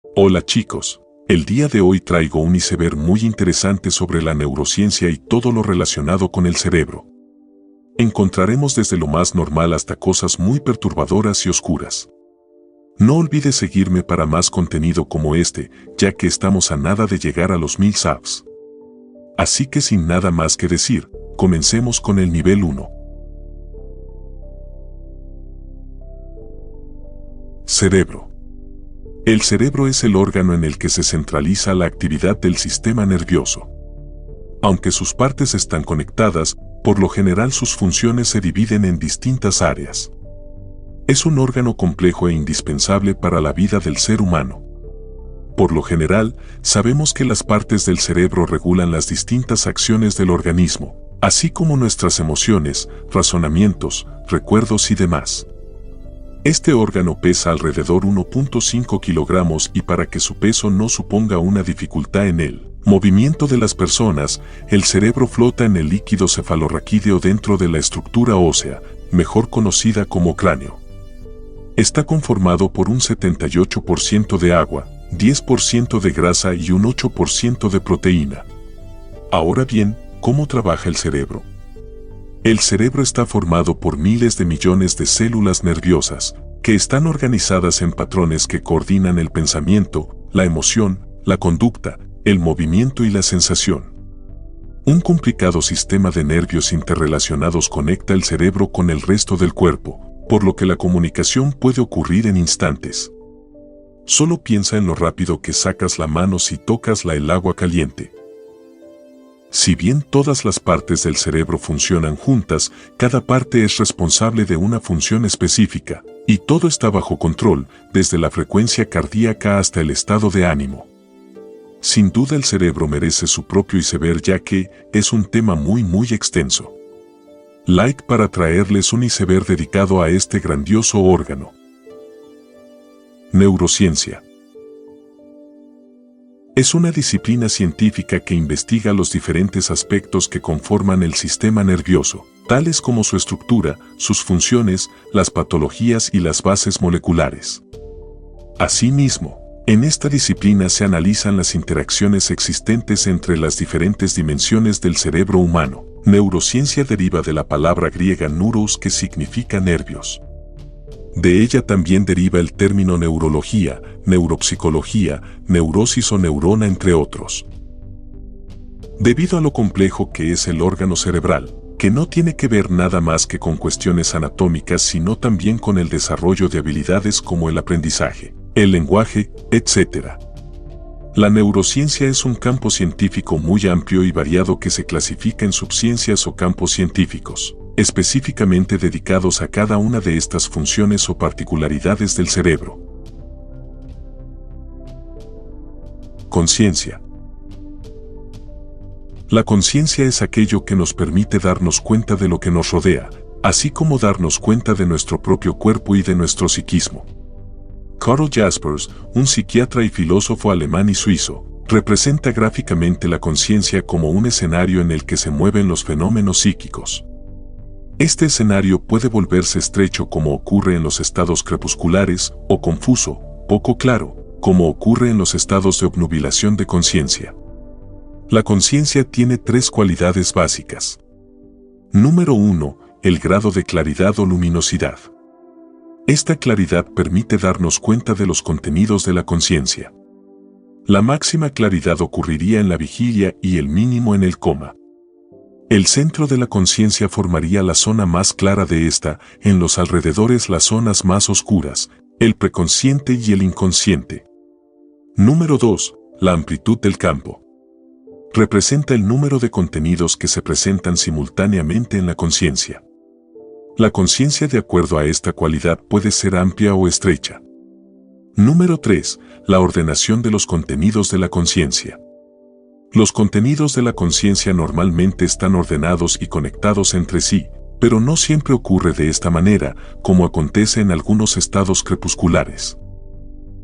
Hola chicos, el día de hoy traigo un iceberg muy interesante sobre la neurociencia y todo lo relacionado con el cerebro. Encontraremos desde lo más normal hasta cosas muy perturbadoras y oscuras. No olvides seguirme para más contenido como este, ya que estamos a nada de llegar a los 1000 subs. Así que sin nada más que decir, comencemos con el nivel 1. Cerebro. El cerebro es el órgano en el que se centraliza la actividad del sistema nervioso. Aunque sus partes están conectadas, por lo general sus funciones se dividen en distintas áreas. Es un órgano complejo e indispensable para la vida del ser humano. Por lo general, sabemos que las partes del cerebro regulan las distintas acciones del organismo, así como nuestras emociones, razonamientos, recuerdos y demás. Este órgano pesa alrededor 1.5 kilogramos y para que su peso no suponga una dificultad en el movimiento de las personas, el cerebro flota en el líquido cefalorraquídeo dentro de la estructura ósea, mejor conocida como cráneo. Está conformado por un 78% de agua, 10% de grasa y un 8% de proteína. Ahora bien, ¿cómo trabaja el cerebro? El cerebro está formado por miles de millones de células nerviosas, que están organizadas en patrones que coordinan el pensamiento, la emoción, la conducta, el movimiento y la sensación. Un complicado sistema de nervios interrelacionados conecta el cerebro con el resto del cuerpo, por lo que la comunicación puede ocurrir en instantes. Solo piensa en lo rápido que sacas la mano si tocas el agua caliente. Si bien todas las partes del cerebro funcionan juntas, cada parte es responsable de una función específica, y todo está bajo control, desde la frecuencia cardíaca hasta el estado de ánimo. Sin duda el cerebro merece su propio iceberg ya que es un tema muy extenso. Like para traerles un iceberg dedicado a este grandioso órgano. Neurociencia. Es una disciplina científica que investiga los diferentes aspectos que conforman el sistema nervioso, tales como su estructura, sus funciones, las patologías y las bases moleculares. Asimismo, en esta disciplina se analizan las interacciones existentes entre las diferentes dimensiones del cerebro humano. Neurociencia deriva de la palabra griega neuros, que significa nervios. De ella también deriva el término neurología, neuropsicología, neurosis o neurona, entre otros. Debido a lo complejo que es el órgano cerebral, que no tiene que ver nada más que con cuestiones anatómicas sino también con el desarrollo de habilidades como el aprendizaje, el lenguaje, etc. La neurociencia es un campo científico muy amplio y variado que se clasifica en subciencias o campos científicos, específicamente dedicados a cada una de estas funciones o particularidades del cerebro. Conciencia. La conciencia es aquello que nos permite darnos cuenta de lo que nos rodea, así como darnos cuenta de nuestro propio cuerpo y de nuestro psiquismo. Karl Jaspers, un psiquiatra y filósofo alemán y suizo, representa gráficamente la conciencia como un escenario en el que se mueven los fenómenos psíquicos. Este escenario puede volverse estrecho como ocurre en los estados crepusculares, o confuso, poco claro, como ocurre en los estados de obnubilación de conciencia. La conciencia tiene tres cualidades básicas. Número 1, el grado de claridad o luminosidad. Esta claridad permite darnos cuenta de los contenidos de la conciencia. La máxima claridad ocurriría en la vigilia y el mínimo en el coma. El centro de la conciencia formaría la zona más clara de esta, en los alrededores las zonas más oscuras, el preconsciente y el inconsciente. Número 2, la amplitud del campo. Representa el número de contenidos que se presentan simultáneamente en la conciencia. La conciencia de acuerdo a esta cualidad puede ser amplia o estrecha. Número 3, la ordenación de los contenidos de la conciencia. Los contenidos de la conciencia normalmente están ordenados y conectados entre sí, pero no siempre ocurre de esta manera, como acontece en algunos estados crepusculares.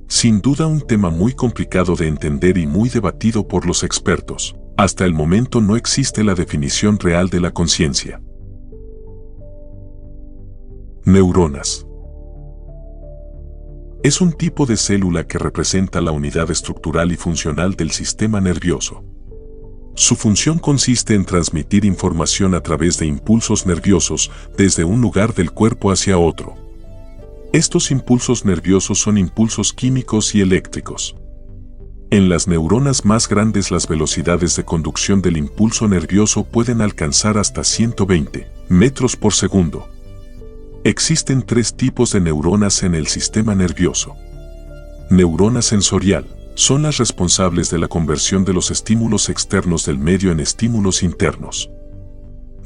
Sin duda un tema muy complicado de entender y muy debatido por los expertos. Hasta el momento no existe la definición real de la conciencia. Neuronas. Es un tipo de célula que representa la unidad estructural y funcional del sistema nervioso. Su función consiste en transmitir información a través de impulsos nerviosos desde un lugar del cuerpo hacia otro. Estos impulsos nerviosos son impulsos químicos y eléctricos. En las neuronas más grandes las velocidades de conducción del impulso nervioso pueden alcanzar hasta 120 metros por segundo. Existen 3 tipos de neuronas en el sistema nervioso. Neurona sensorial. Son las responsables de la conversión de los estímulos externos del medio en estímulos internos.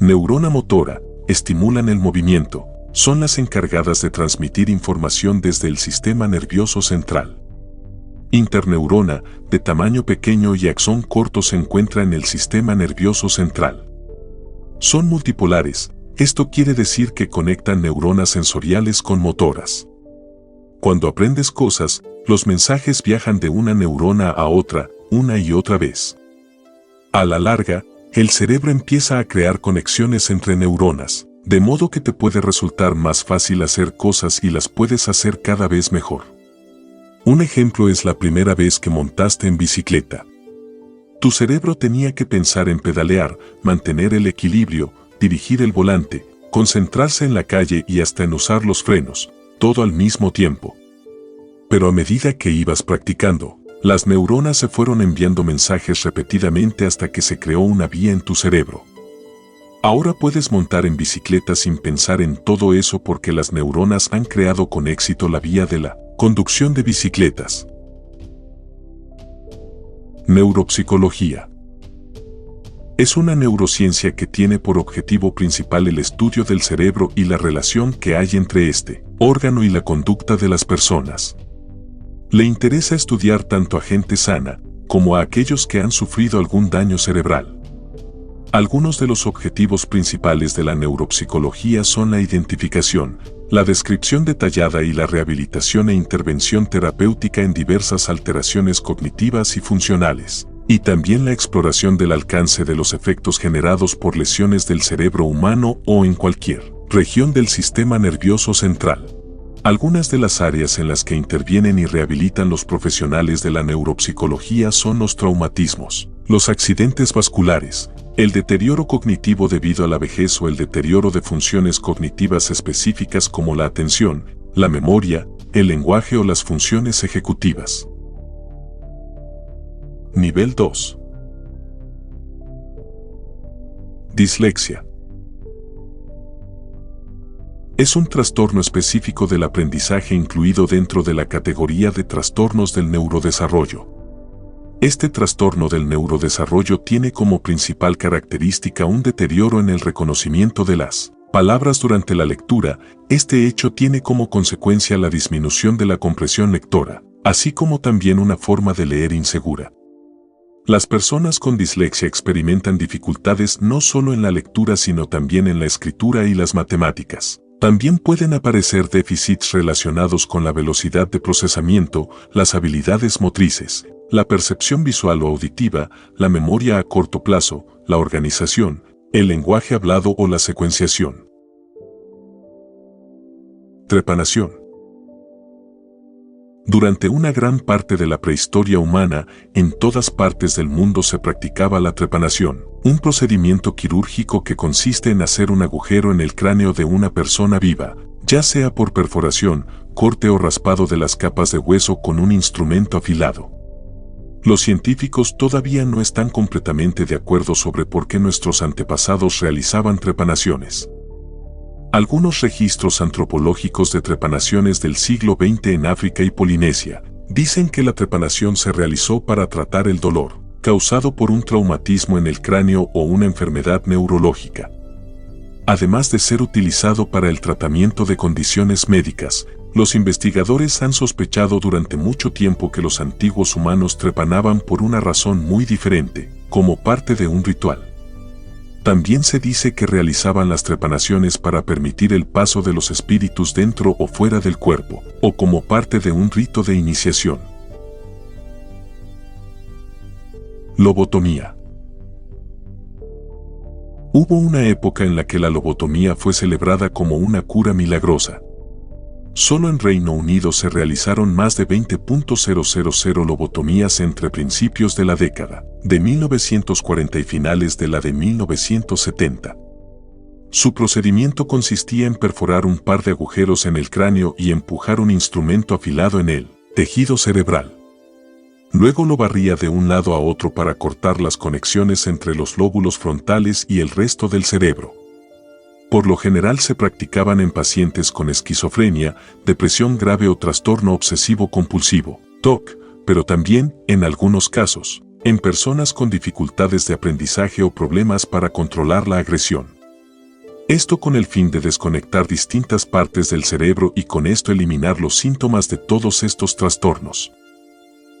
Neurona motora. Estimulan el movimiento. Son las encargadas de transmitir información desde el sistema nervioso central. Interneurona, de tamaño pequeño y axón corto, se encuentra en el sistema nervioso central. Son multipolares. Esto quiere decir que conectan neuronas sensoriales con motoras. Cuando aprendes cosas, los mensajes viajan de una neurona a otra, una y otra vez. A la larga, el cerebro empieza a crear conexiones entre neuronas, de modo que te puede resultar más fácil hacer cosas y las puedes hacer cada vez mejor. Un ejemplo es la primera vez que montaste en bicicleta. Tu cerebro tenía que pensar en pedalear, mantener el equilibrio, dirigir el volante, concentrarse en la calle y hasta en usar los frenos, todo al mismo tiempo. Pero a medida que ibas practicando, las neuronas se fueron enviando mensajes repetidamente hasta que se creó una vía en tu cerebro. Ahora puedes montar en bicicleta sin pensar en todo eso porque las neuronas han creado con éxito la vía de la conducción de bicicletas. Neuropsicología. Es una neurociencia que tiene por objetivo principal el estudio del cerebro y la relación que hay entre este órgano y la conducta de las personas. Le interesa estudiar tanto a gente sana como a aquellos que han sufrido algún daño cerebral. Algunos de los objetivos principales de la neuropsicología son la identificación, la descripción detallada y la rehabilitación e intervención terapéutica en diversas alteraciones cognitivas y funcionales, y también la exploración del alcance de los efectos generados por lesiones del cerebro humano o en cualquier región del sistema nervioso central. Algunas de las áreas en las que intervienen y rehabilitan los profesionales de la neuropsicología son los traumatismos, los accidentes vasculares, el deterioro cognitivo debido a la vejez o el deterioro de funciones cognitivas específicas como la atención, la memoria, el lenguaje o las funciones ejecutivas. Nivel 2. Dislexia. Es un trastorno específico del aprendizaje incluido dentro de la categoría de trastornos del neurodesarrollo. Este trastorno del neurodesarrollo tiene como principal característica un deterioro en el reconocimiento de las palabras durante la lectura. Este hecho tiene como consecuencia la disminución de la comprensión lectora, así como también una forma de leer insegura. Las personas con dislexia experimentan dificultades no solo en la lectura sino también en la escritura y las matemáticas. También pueden aparecer déficits relacionados con la velocidad de procesamiento, las habilidades motrices, la percepción visual o auditiva, la memoria a corto plazo, la organización, el lenguaje hablado o la secuenciación. Trepanación. Durante una gran parte de la prehistoria humana, en todas partes del mundo se practicaba la trepanación, un procedimiento quirúrgico que consiste en hacer un agujero en el cráneo de una persona viva, ya sea por perforación, corte o raspado de las capas de hueso con un instrumento afilado. Los científicos todavía no están completamente de acuerdo sobre por qué nuestros antepasados realizaban trepanaciones. Algunos registros antropológicos de trepanaciones del siglo XX en África y Polinesia dicen que la trepanación se realizó para tratar el dolor causado por un traumatismo en el cráneo o una enfermedad neurológica. Además de ser utilizado para el tratamiento de condiciones médicas, los investigadores han sospechado durante mucho tiempo que los antiguos humanos trepanaban por una razón muy diferente, como parte de un ritual. También se dice que realizaban las trepanaciones para permitir el paso de los espíritus dentro o fuera del cuerpo, o como parte de un rito de iniciación. Lobotomía. Hubo una época en la que la lobotomía fue celebrada como una cura milagrosa. Solo en Reino Unido se realizaron más de 20.000 lobotomías entre principios de la década de 1940 y finales de la de 1970. Su procedimiento consistía en perforar un par de agujeros en el cráneo y empujar un instrumento afilado en el tejido cerebral. Luego lo barría de un lado a otro para cortar las conexiones entre los lóbulos frontales y el resto del cerebro. Por lo general se practicaban en pacientes con esquizofrenia, depresión grave o trastorno obsesivo-compulsivo, TOC, pero también, en algunos casos, en personas con dificultades de aprendizaje o problemas para controlar la agresión. Esto con el fin de desconectar distintas partes del cerebro y con esto eliminar los síntomas de todos estos trastornos.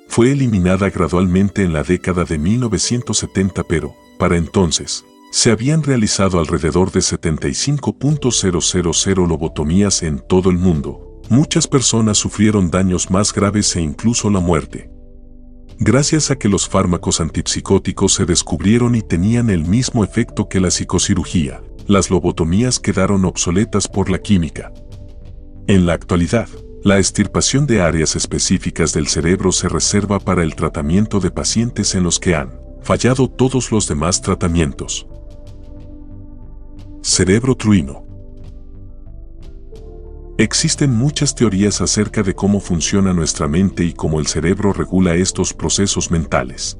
Fue eliminada gradualmente en la década de 1970, pero, para entonces, se habían realizado alrededor de 75.000 lobotomías en todo el mundo. Muchas personas sufrieron daños más graves e incluso la muerte. Gracias a que los fármacos antipsicóticos se descubrieron y tenían el mismo efecto que la psicocirugía, las lobotomías quedaron obsoletas por la química. En la actualidad, la extirpación de áreas específicas del cerebro se reserva para el tratamiento de pacientes en los que han fallado todos los demás tratamientos. Cerebro truino. Existen muchas teorías acerca de cómo funciona nuestra mente y cómo el cerebro regula estos procesos mentales.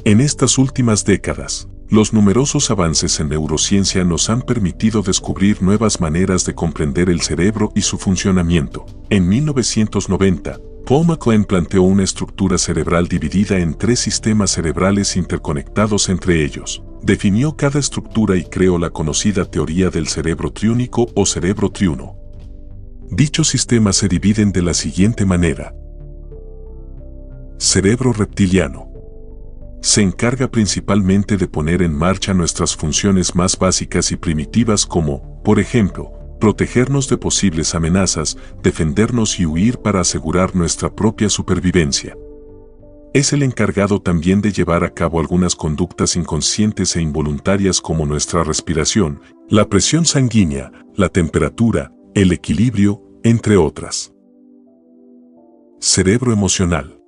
En estas últimas décadas, los numerosos avances en neurociencia nos han permitido descubrir nuevas maneras de comprender el cerebro y su funcionamiento. En 1990, Paul MacLean planteó una estructura cerebral dividida en 3 sistemas cerebrales interconectados entre ellos. Definió cada estructura y creó la conocida teoría del cerebro triúnico o cerebro triuno. Dichos sistemas se dividen de la siguiente manera. Cerebro reptiliano. Se encarga principalmente de poner en marcha nuestras funciones más básicas y primitivas como, por ejemplo, protegernos de posibles amenazas, defendernos y huir para asegurar nuestra propia supervivencia. Es el encargado también de llevar a cabo algunas conductas inconscientes e involuntarias como nuestra respiración, la presión sanguínea, la temperatura, el equilibrio, entre otras. Cerebro emocional.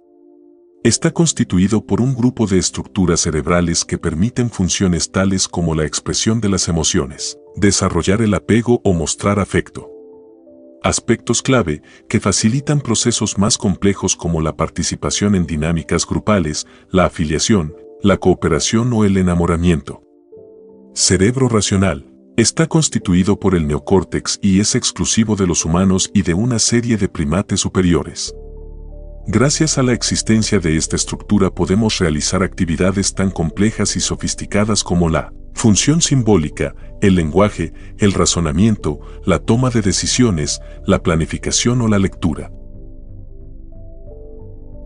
Está constituido por un grupo de estructuras cerebrales que permiten funciones tales como la expresión de las emociones, desarrollar el apego o mostrar afecto. Aspectos clave que facilitan procesos más complejos como la participación en dinámicas grupales, la afiliación, la cooperación o el enamoramiento. Cerebro racional. Está constituido por el neocórtex y es exclusivo de los humanos y de una serie de primates superiores. Gracias a la existencia de esta estructura podemos realizar actividades tan complejas y sofisticadas como la función simbólica, el lenguaje, el razonamiento, la toma de decisiones, la planificación o la lectura.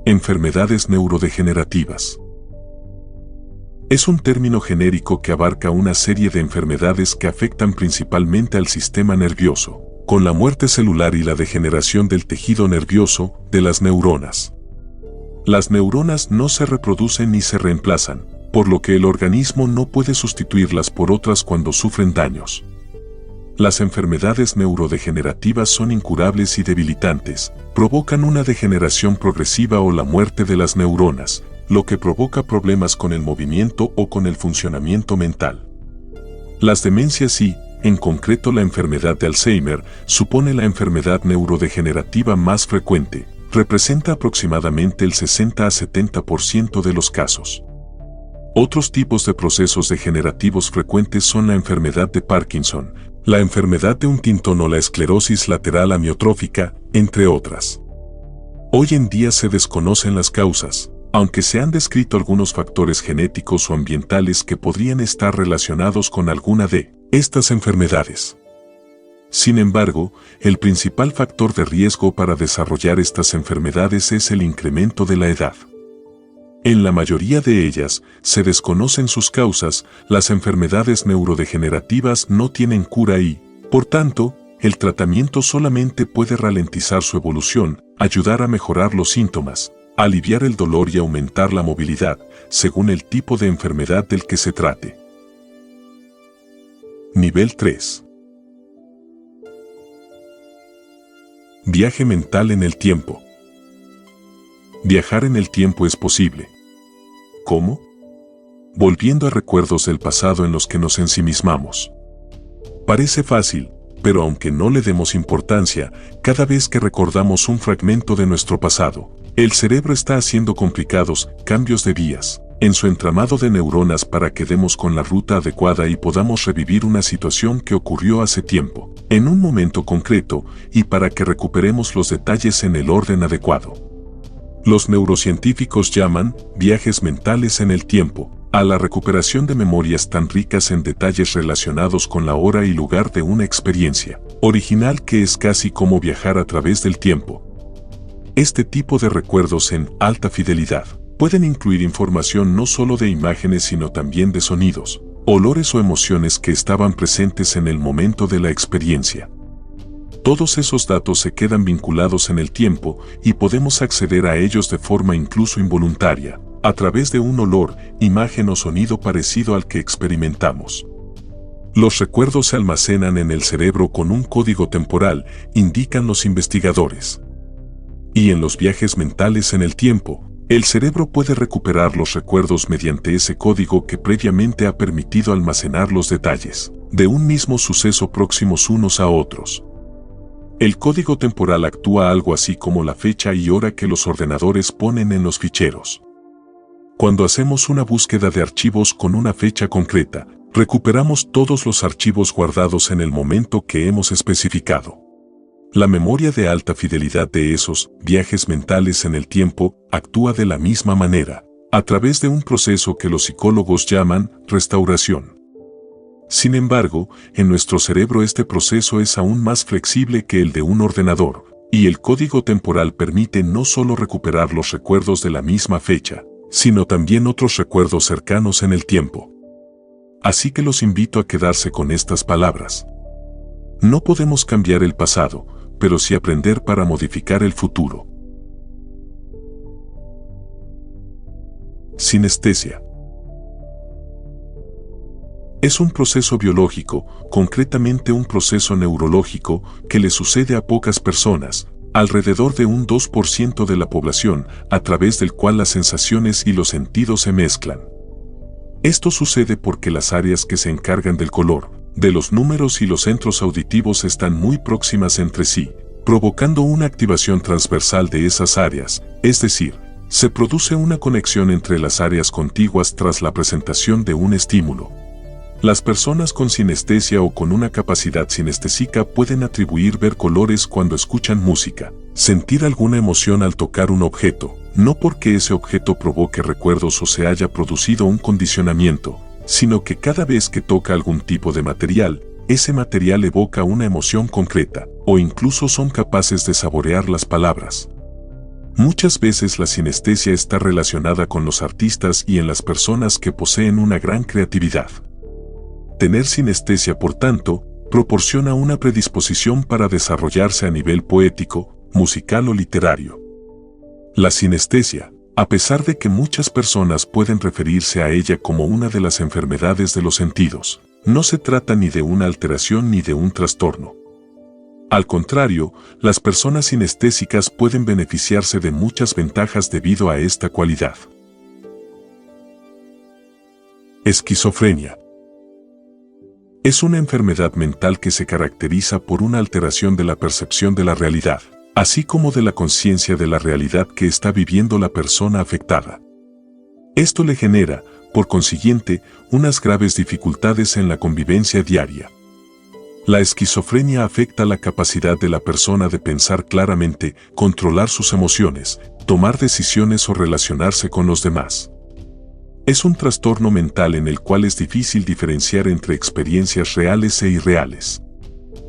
Enfermedades neurodegenerativas. Es un término genérico que abarca una serie de enfermedades que afectan principalmente al sistema nervioso, con la muerte celular y la degeneración del tejido nervioso, de las neuronas. Las neuronas no se reproducen ni se reemplazan, por lo que el organismo no puede sustituirlas por otras cuando sufren daños. Las enfermedades neurodegenerativas son incurables y debilitantes, provocan una degeneración progresiva o la muerte de las neuronas, lo que provoca problemas con el movimiento o con el funcionamiento mental. Las demencias y, en concreto la enfermedad de Alzheimer, supone la enfermedad neurodegenerativa más frecuente, representa aproximadamente el 60 a 70% de los casos. Otros tipos de procesos degenerativos frecuentes son la enfermedad de Parkinson, la enfermedad de Huntington o la esclerosis lateral amiotrófica, entre otras. Hoy en día se desconocen las causas, aunque se han descrito algunos factores genéticos o ambientales que podrían estar relacionados con alguna de estas enfermedades. Sin embargo, el principal factor de riesgo para desarrollar estas enfermedades es el incremento de la edad. En la mayoría de ellas, se desconocen sus causas, las enfermedades neurodegenerativas no tienen cura y, por tanto, el tratamiento solamente puede ralentizar su evolución, ayudar a mejorar los síntomas, aliviar el dolor y aumentar la movilidad, según el tipo de enfermedad del que se trate. Nivel 3. Viaje mental en el tiempo. Viajar en el tiempo es posible. ¿Cómo? Volviendo a recuerdos del pasado en los que nos ensimismamos. Parece fácil, pero aunque no le demos importancia, cada vez que recordamos un fragmento de nuestro pasado, el cerebro está haciendo complicados cambios de vías en su entramado de neuronas para que demos con la ruta adecuada y podamos revivir una situación que ocurrió hace tiempo, en un momento concreto, y para que recuperemos los detalles en el orden adecuado. Los neurocientíficos llaman viajes mentales en el tiempo a la recuperación de memorias tan ricas en detalles relacionados con la hora y lugar de una experiencia original que es casi como viajar a través del tiempo. Este tipo de recuerdos en alta fidelidad pueden incluir información no solo de imágenes sino también de sonidos, olores o emociones que estaban presentes en el momento de la experiencia. Todos esos datos se quedan vinculados en el tiempo y podemos acceder a ellos de forma incluso involuntaria, a través de un olor, imagen o sonido parecido al que experimentamos. Los recuerdos se almacenan en el cerebro con un código temporal, indican los investigadores. Y en los viajes mentales en el tiempo, el cerebro puede recuperar los recuerdos mediante ese código que previamente ha permitido almacenar los detalles de un mismo suceso próximos unos a otros. El código temporal actúa algo así como la fecha y hora que los ordenadores ponen en los ficheros. Cuando hacemos una búsqueda de archivos con una fecha concreta, recuperamos todos los archivos guardados en el momento que hemos especificado. La memoria de alta fidelidad de esos viajes mentales en el tiempo actúa de la misma manera, a través de un proceso que los psicólogos llaman restauración. Sin embargo, en nuestro cerebro este proceso es aún más flexible que el de un ordenador, y el código temporal permite no solo recuperar los recuerdos de la misma fecha, sino también otros recuerdos cercanos en el tiempo. Así que los invito a quedarse con estas palabras. No podemos cambiar el pasado, pero sí aprender para modificar el futuro. Sinestesia. Es un proceso biológico, concretamente un proceso neurológico, que le sucede a pocas personas, alrededor de un 2% de la población, a través del cual las sensaciones y los sentidos se mezclan. Esto sucede porque las áreas que se encargan del color, de los números y los centros auditivos están muy próximas entre sí, provocando una activación transversal de esas áreas, es decir, se produce una conexión entre las áreas contiguas tras la presentación de un estímulo. Las personas con sinestesia o con una capacidad sinestésica pueden atribuir ver colores cuando escuchan música, sentir alguna emoción al tocar un objeto, no porque ese objeto provoque recuerdos o se haya producido un condicionamiento, sino que cada vez que toca algún tipo de material, ese material evoca una emoción concreta, o incluso son capaces de saborear las palabras. Muchas veces la sinestesia está relacionada con los artistas y en las personas que poseen una gran creatividad. Tener sinestesia, por tanto, proporciona una predisposición para desarrollarse a nivel poético, musical o literario. La sinestesia, a pesar de que muchas personas pueden referirse a ella como una de las enfermedades de los sentidos, no se trata ni de una alteración ni de un trastorno. Al contrario, las personas sinestésicas pueden beneficiarse de muchas ventajas debido a esta cualidad. Esquizofrenia. Es una enfermedad mental que se caracteriza por una alteración de la percepción de la realidad, así como de la conciencia de la realidad que está viviendo la persona afectada. Esto le genera, por consiguiente, unas graves dificultades en la convivencia diaria. La esquizofrenia afecta la capacidad de la persona de pensar claramente, controlar sus emociones, tomar decisiones o relacionarse con los demás. Es un trastorno mental en el cual es difícil diferenciar entre experiencias reales e irreales.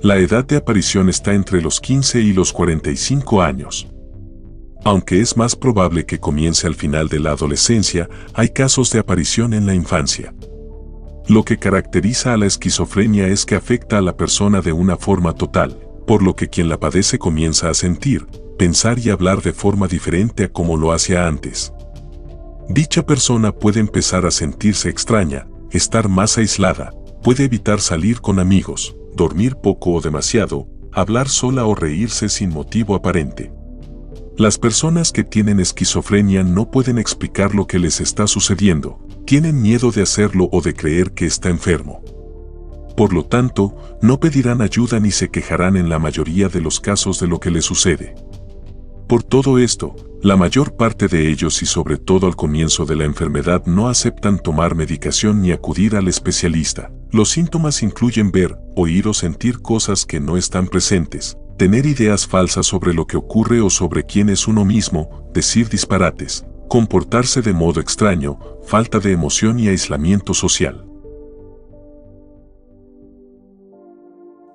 La edad de aparición está entre los 15 y los 45 años. Aunque es más probable que comience al final de la adolescencia, hay casos de aparición en la infancia. Lo que caracteriza a la esquizofrenia es que afecta a la persona de una forma total, por lo que quien la padece comienza a sentir, pensar y hablar de forma diferente a como lo hacía antes. Dicha persona puede empezar a sentirse extraña, estar más aislada, puede evitar salir con amigos, dormir poco o demasiado, hablar sola o reírse sin motivo aparente. Las personas que tienen esquizofrenia no pueden explicar lo que les está sucediendo, tienen miedo de hacerlo o de creer que está enfermo. Por lo tanto, no pedirán ayuda ni se quejarán en la mayoría de los casos de lo que les sucede. Por todo esto, la mayor parte de ellos y sobre todo al comienzo de la enfermedad no aceptan tomar medicación ni acudir al especialista. Los síntomas incluyen ver, oír o sentir cosas que no están presentes, tener ideas falsas sobre lo que ocurre o sobre quién es uno mismo, decir disparates, comportarse de modo extraño, falta de emoción y aislamiento social.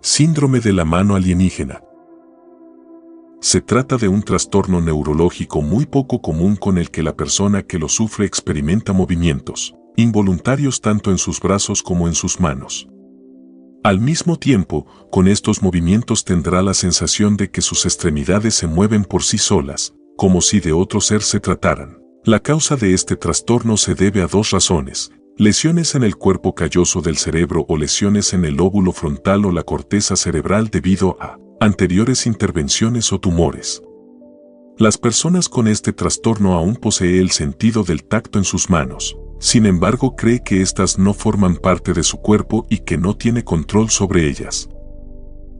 Síndrome de la mano alienígena. Se trata de un trastorno neurológico muy poco común con el que la persona que lo sufre experimenta movimientos involuntarios tanto en sus brazos como en sus manos. Al mismo tiempo, con estos movimientos tendrá la sensación de que sus extremidades se mueven por sí solas, como si de otro ser se trataran. La causa de este trastorno se debe a dos razones: lesiones en el cuerpo calloso del cerebro o lesiones en el lóbulo frontal o la corteza cerebral debido a anteriores intervenciones o tumores. Las personas con este trastorno aún poseen el sentido del tacto en sus manos, sin embargo cree que éstas no forman parte de su cuerpo y que no tiene control sobre ellas.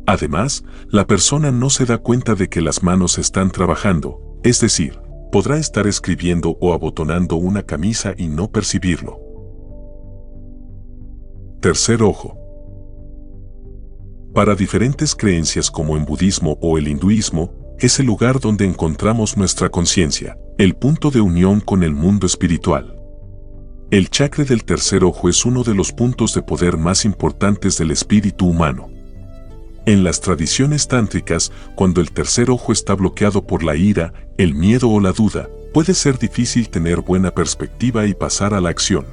Además, la persona no se da cuenta de que las manos están trabajando, es decir, podrá estar escribiendo o abotonando una camisa y no percibirlo. Tercer ojo. Para diferentes creencias como en budismo o el hinduismo, es el lugar donde encontramos nuestra conciencia, el punto de unión con el mundo espiritual. El chakra del tercer ojo es uno de los puntos de poder más importantes del espíritu humano. En las tradiciones tántricas, cuando el tercer ojo está bloqueado por la ira, el miedo o la duda, puede ser difícil tener buena perspectiva y pasar a la acción.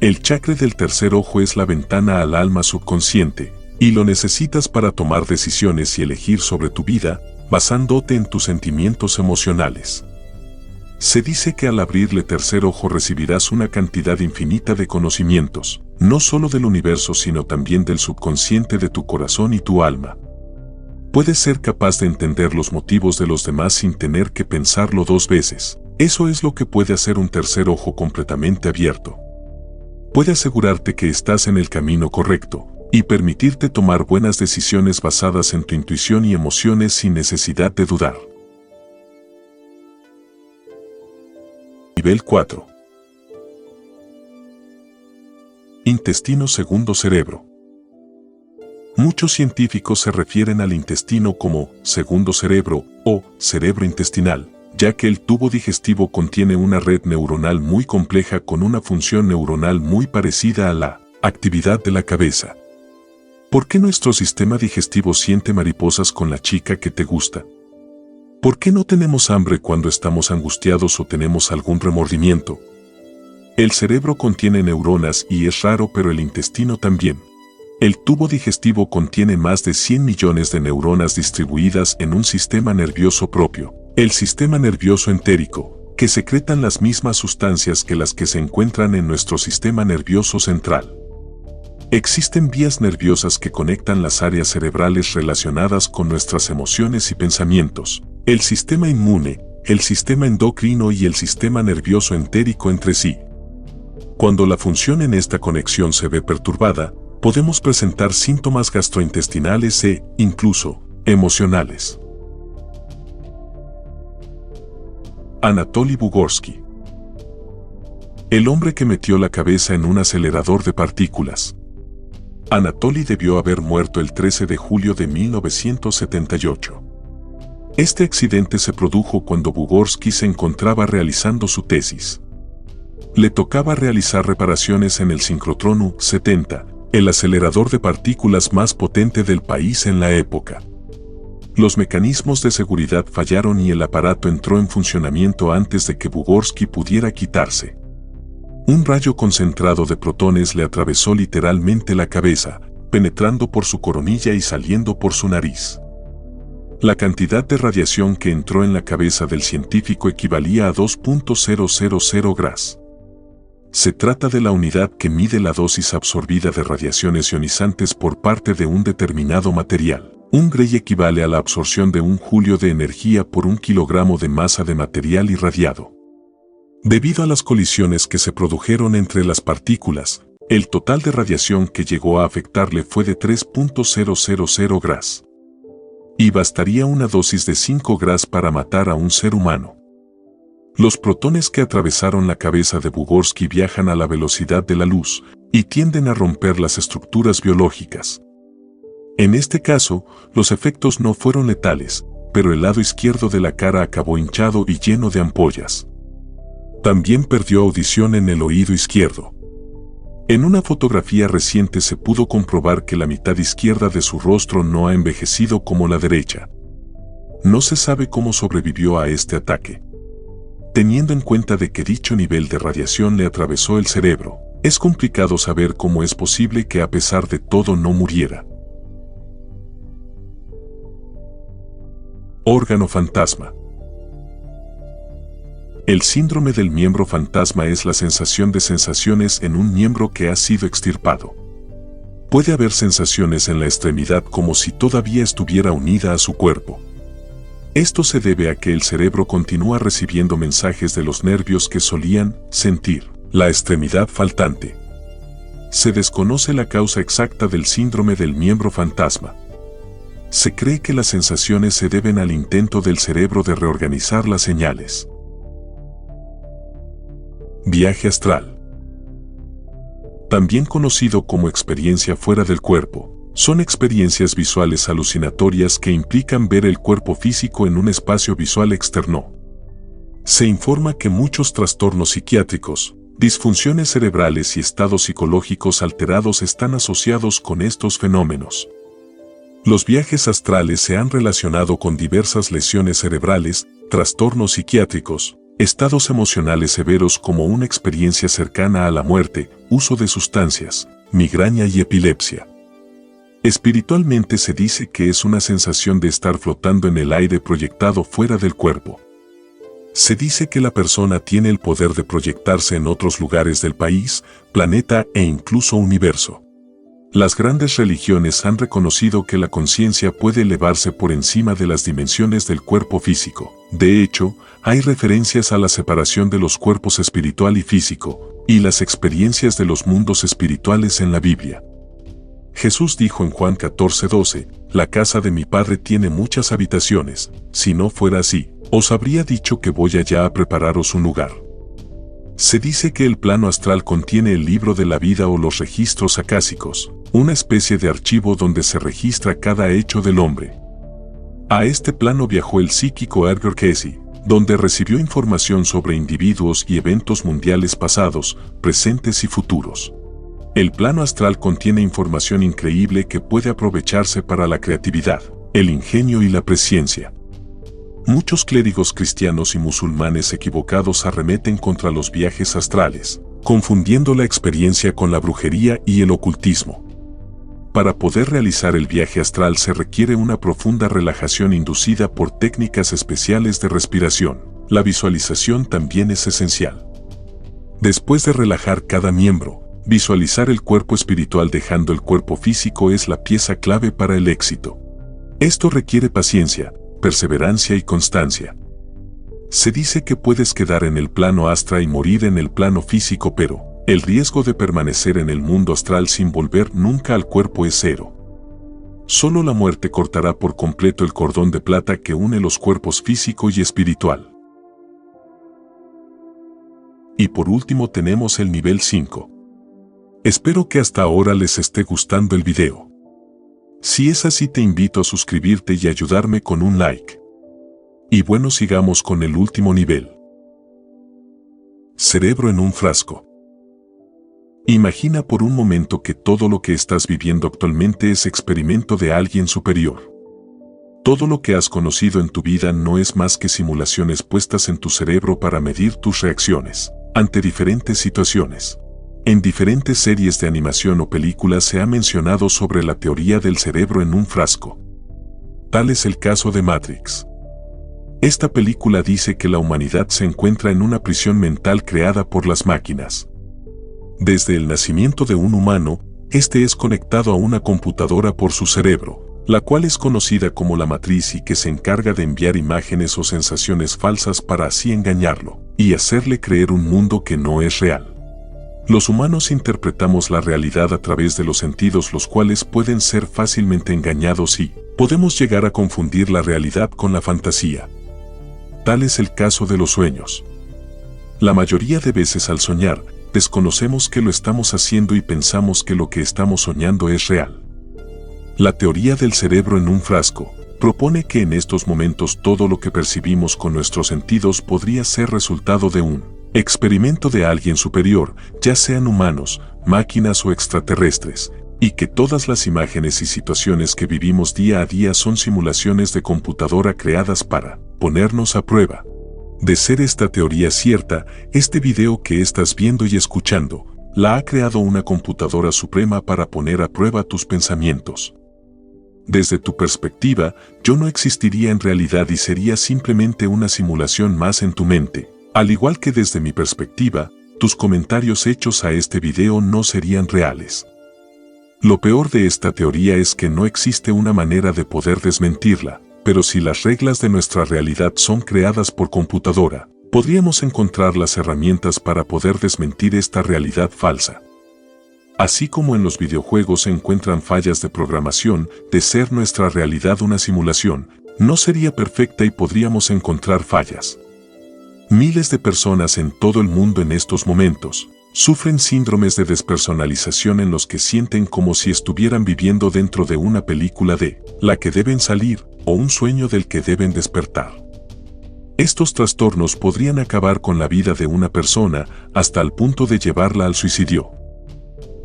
El chakra del tercer ojo es la ventana al alma subconsciente, y lo necesitas para tomar decisiones y elegir sobre tu vida, basándote en tus sentimientos emocionales. Se dice que al abrirle tercer ojo recibirás una cantidad infinita de conocimientos, no solo del universo sino también del subconsciente de tu corazón y tu alma. Puedes ser capaz de entender los motivos de los demás sin tener que pensarlo dos veces. Eso es lo que puede hacer un tercer ojo completamente abierto. Puede asegurarte que estás en el camino correcto y permitirte tomar buenas decisiones basadas en tu intuición y emociones sin necesidad de dudar. Nivel 4. Intestino segundo cerebro. Muchos científicos se refieren al intestino como segundo cerebro o cerebro intestinal, ya que el tubo digestivo contiene una red neuronal muy compleja con una función neuronal muy parecida a la actividad de la cabeza. ¿Por qué nuestro sistema digestivo siente mariposas con la chica que te gusta? ¿Por qué no tenemos hambre cuando estamos angustiados o tenemos algún remordimiento? El cerebro contiene neuronas y es raro, pero el intestino también. El tubo digestivo contiene más de 100 millones de neuronas distribuidas en un sistema nervioso propio, el sistema nervioso entérico, que secretan las mismas sustancias que las que se encuentran en nuestro sistema nervioso central. Existen vías nerviosas que conectan las áreas cerebrales relacionadas con nuestras emociones y pensamientos, el sistema inmune, el sistema endocrino y el sistema nervioso entérico entre sí. Cuando la función en esta conexión se ve perturbada, podemos presentar síntomas gastrointestinales e, incluso, emocionales. Anatoly Bugorsky. El hombre que metió la cabeza en un acelerador de partículas. Anatoly debió haber muerto el 13 de julio de 1978. Este accidente se produjo cuando Bugorsky se encontraba realizando su tesis. Le tocaba realizar reparaciones en el sincrotrón U-70, el acelerador de partículas más potente del país en la época. Los mecanismos de seguridad fallaron y el aparato entró en funcionamiento antes de que Bugorsky pudiera quitarse. Un rayo concentrado de protones le atravesó literalmente la cabeza, penetrando por su coronilla y saliendo por su nariz. La cantidad de radiación que entró en la cabeza del científico equivalía a 2.000 gras. Se trata de la unidad que mide la dosis absorbida de radiaciones ionizantes por parte de un determinado material. Un Gray equivale a la absorción de 1 joule de energía por 1 kilogramo de masa de material irradiado. Debido a las colisiones que se produjeron entre las partículas, el total de radiación que llegó a afectarle fue de 3.000 gras. Y bastaría una dosis de 5 gras para matar a un ser humano. Los protones que atravesaron la cabeza de Vygotsky viajan a la velocidad de la luz y tienden a romper las estructuras biológicas. En este caso, los efectos no fueron letales, pero el lado izquierdo de la cara acabó hinchado y lleno de ampollas. También perdió audición en el oído izquierdo. En una fotografía reciente se pudo comprobar que la mitad izquierda de su rostro no ha envejecido como la derecha. No se sabe cómo sobrevivió a este ataque. Teniendo en cuenta de que dicho nivel de radiación le atravesó el cerebro, es complicado saber cómo es posible que a pesar de todo no muriera. Órgano fantasma. El síndrome del miembro fantasma es la sensación de sensaciones en un miembro que ha sido extirpado. Puede haber sensaciones en la extremidad como si todavía estuviera unida a su cuerpo. Esto se debe a que el cerebro continúa recibiendo mensajes de los nervios que solían sentir la extremidad faltante. Se desconoce la causa exacta del síndrome del miembro fantasma. Se cree que las sensaciones se deben al intento del cerebro de reorganizar las señales. Viaje astral. También conocido como experiencia fuera del cuerpo, son experiencias visuales alucinatorias que implican ver el cuerpo físico en un espacio visual externo. Se informa que muchos trastornos psiquiátricos, disfunciones cerebrales y estados psicológicos alterados están asociados con estos fenómenos. Los viajes astrales se han relacionado con diversas lesiones cerebrales, trastornos psiquiátricos, estados emocionales severos como una experiencia cercana a la muerte, uso de sustancias, migraña y epilepsia. Espiritualmente se dice que es una sensación de estar flotando en el aire proyectado fuera del cuerpo. Se dice que la persona tiene el poder de proyectarse en otros lugares del país, planeta e incluso universo. Las grandes religiones han reconocido que la conciencia puede elevarse por encima de las dimensiones del cuerpo físico. De hecho, hay referencias a la separación de los cuerpos espiritual y físico, y las experiencias de los mundos espirituales en la Biblia. Jesús dijo en Juan 14:12, «La casa de mi Padre tiene muchas habitaciones, si no fuera así, os habría dicho que voy allá a prepararos un lugar». Se dice que el plano astral contiene el libro de la vida o los registros acásicos, una especie de archivo donde se registra cada hecho del hombre. A este plano viajó el psíquico Edgar Cayce, donde recibió información sobre individuos y eventos mundiales pasados, presentes y futuros. El plano astral contiene información increíble que puede aprovecharse para la creatividad, el ingenio y la presciencia. Muchos clérigos cristianos y musulmanes equivocados arremeten contra los viajes astrales, confundiendo la experiencia con la brujería y el ocultismo. Para poder realizar el viaje astral se requiere una profunda relajación inducida por técnicas especiales de respiración. La visualización también es esencial. Después de relajar cada miembro, visualizar el cuerpo espiritual dejando el cuerpo físico es la pieza clave para el éxito. Esto requiere paciencia, perseverancia y constancia. Se dice que puedes quedar en el plano astral y morir en el plano físico, pero el riesgo de permanecer en el mundo astral sin volver nunca al cuerpo es cero. Solo la muerte cortará por completo el cordón de plata que une los cuerpos físico y espiritual. Y por último tenemos el nivel 5. Espero que hasta ahora les esté gustando el video. Si es así, te invito a suscribirte y ayudarme con un like. Y bueno, sigamos con el último nivel. Cerebro en un frasco. Imagina por un momento que todo lo que estás viviendo actualmente es experimento de alguien superior. Todo lo que has conocido en tu vida no es más que simulaciones puestas en tu cerebro para medir tus reacciones ante diferentes situaciones. En diferentes series de animación o películas se ha mencionado sobre la teoría del cerebro en un frasco. Tal es el caso de Matrix. Esta película dice que la humanidad se encuentra en una prisión mental creada por las máquinas. Desde el nacimiento de un humano, este es conectado a una computadora por su cerebro, la cual es conocida como la matriz y que se encarga de enviar imágenes o sensaciones falsas para así engañarlo y hacerle creer un mundo que no es real. Los humanos interpretamos la realidad a través de los sentidos, los cuales pueden ser fácilmente engañados y podemos llegar a confundir la realidad con la fantasía. Tal es el caso de los sueños. La mayoría de veces al soñar, desconocemos que lo estamos haciendo y pensamos que lo que estamos soñando es real. La teoría del cerebro en un frasco propone que en estos momentos todo lo que percibimos con nuestros sentidos podría ser resultado de un experimento de alguien superior, ya sean humanos, máquinas o extraterrestres, y que todas las imágenes y situaciones que vivimos día a día son simulaciones de computadora creadas para ponernos a prueba. De ser esta teoría cierta, este video que estás viendo y escuchando, la ha creado una computadora suprema para poner a prueba tus pensamientos. Desde tu perspectiva, yo no existiría en realidad y sería simplemente una simulación más en tu mente. Al igual que desde mi perspectiva, tus comentarios hechos a este video no serían reales. Lo peor de esta teoría es que no existe una manera de poder desmentirla, pero si las reglas de nuestra realidad son creadas por computadora, podríamos encontrar las herramientas para poder desmentir esta realidad falsa. Así como en los videojuegos se encuentran fallas de programación, de ser nuestra realidad una simulación, no sería perfecta y podríamos encontrar fallas. Miles de personas en todo el mundo en estos momentos sufren síndromes de despersonalización en los que sienten como si estuvieran viviendo dentro de una película de la que deben salir o un sueño del que deben despertar. Estos trastornos podrían acabar con la vida de una persona hasta el punto de llevarla al suicidio.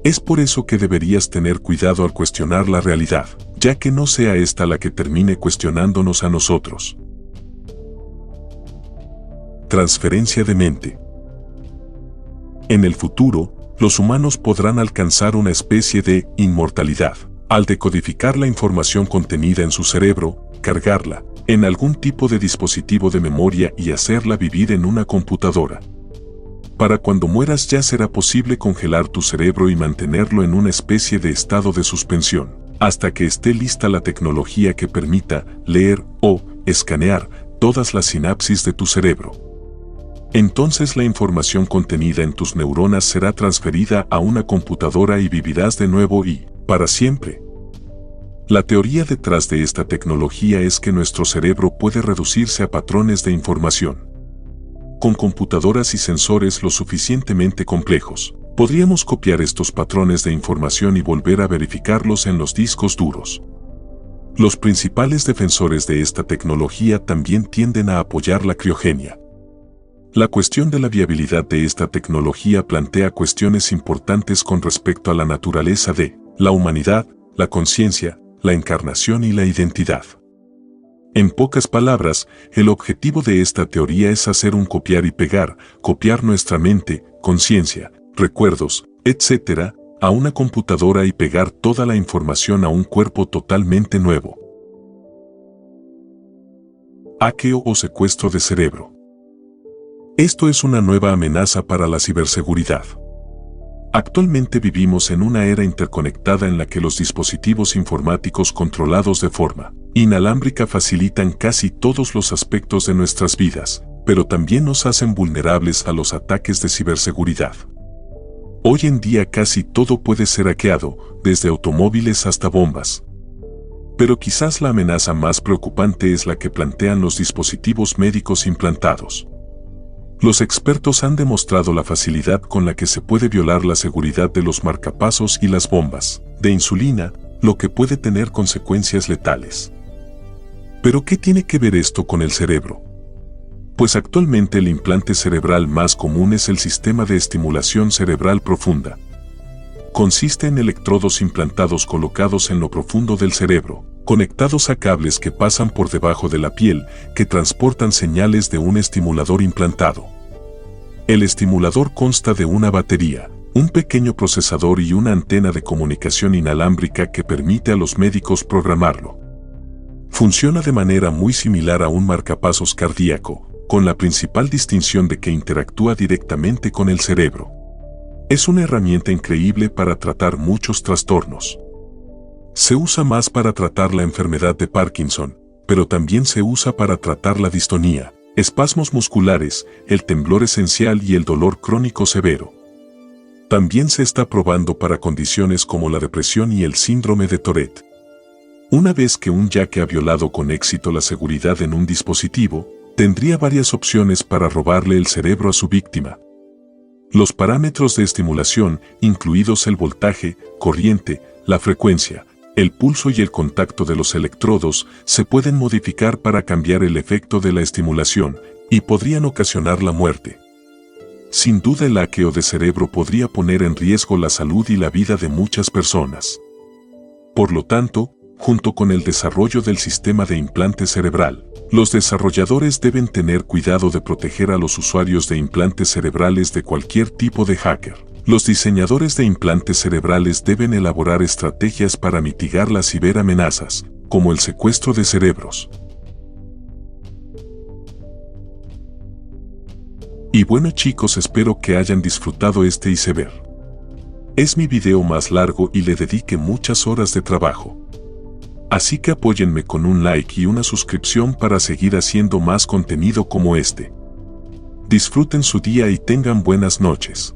Es por eso que deberías tener cuidado al cuestionar la realidad, ya que no sea esta la que termine cuestionándonos a nosotros. Transferencia de mente. En el futuro, los humanos podrán alcanzar una especie de inmortalidad, al decodificar la información contenida en su cerebro, cargarla en algún tipo de dispositivo de memoria y hacerla vivir en una computadora. Para cuando mueras ya será posible congelar tu cerebro y mantenerlo en una especie de estado de suspensión, hasta que esté lista la tecnología que permita leer o escanear todas las sinapsis de tu cerebro. Entonces la información contenida en tus neuronas será transferida a una computadora y vivirás de nuevo y para siempre. La teoría detrás de esta tecnología es que nuestro cerebro puede reducirse a patrones de información. Con computadoras y sensores lo suficientemente complejos, podríamos copiar estos patrones de información y volver a verificarlos en los discos duros. Los principales defensores de esta tecnología también tienden a apoyar la criogenia. La cuestión de la viabilidad de esta tecnología plantea cuestiones importantes con respecto a la naturaleza de la humanidad, la conciencia, la encarnación y la identidad. En pocas palabras, el objetivo de esta teoría es hacer un copiar y pegar, copiar nuestra mente, conciencia, recuerdos, etc., a una computadora y pegar toda la información a un cuerpo totalmente nuevo. Hackeo o secuestro de cerebro. Esto es una nueva amenaza para la ciberseguridad. Actualmente vivimos en una era interconectada en la que los dispositivos informáticos controlados de forma inalámbrica facilitan casi todos los aspectos de nuestras vidas, pero también nos hacen vulnerables a los ataques de ciberseguridad. Hoy en día casi todo puede ser hackeado, desde automóviles hasta bombas. Pero quizás la amenaza más preocupante es la que plantean los dispositivos médicos implantados. Los expertos han demostrado la facilidad con la que se puede violar la seguridad de los marcapasos y las bombas de insulina, lo que puede tener consecuencias letales. ¿Pero qué tiene que ver esto con el cerebro? Pues actualmente el implante cerebral más común es el sistema de estimulación cerebral profunda. Consiste en electrodos implantados colocados en lo profundo del cerebro, conectados a cables que pasan por debajo de la piel, que transportan señales de un estimulador implantado. El estimulador consta de una batería, un pequeño procesador y una antena de comunicación inalámbrica que permite a los médicos programarlo. Funciona de manera muy similar a un marcapasos cardíaco, con la principal distinción de que interactúa directamente con el cerebro. Es una herramienta increíble para tratar muchos trastornos. Se usa más para tratar la enfermedad de Parkinson, pero también se usa para tratar la distonía, espasmos musculares, el temblor esencial y el dolor crónico severo. También se está probando para condiciones como la depresión y el síndrome de Tourette. Una vez que un yaque ha violado con éxito la seguridad en un dispositivo, tendría varias opciones para robarle el cerebro a su víctima. Los parámetros de estimulación, incluidos el voltaje, corriente, la frecuencia, el pulso y el contacto de los electrodos, se pueden modificar para cambiar el efecto de la estimulación y podrían ocasionar la muerte. Sin duda el hackeo de cerebro podría poner en riesgo la salud y la vida de muchas personas. Por lo tanto, junto con el desarrollo del sistema de implante cerebral, los desarrolladores deben tener cuidado de proteger a los usuarios de implantes cerebrales de cualquier tipo de hacker. Los diseñadores de implantes cerebrales deben elaborar estrategias para mitigar las ciberamenazas, como el secuestro de cerebros. Y bueno chicos, espero que hayan disfrutado este iceberg. Es mi video más largo y le dediqué muchas horas de trabajo. Así que apóyenme con un like y una suscripción para seguir haciendo más contenido como este. Disfruten su día y tengan buenas noches.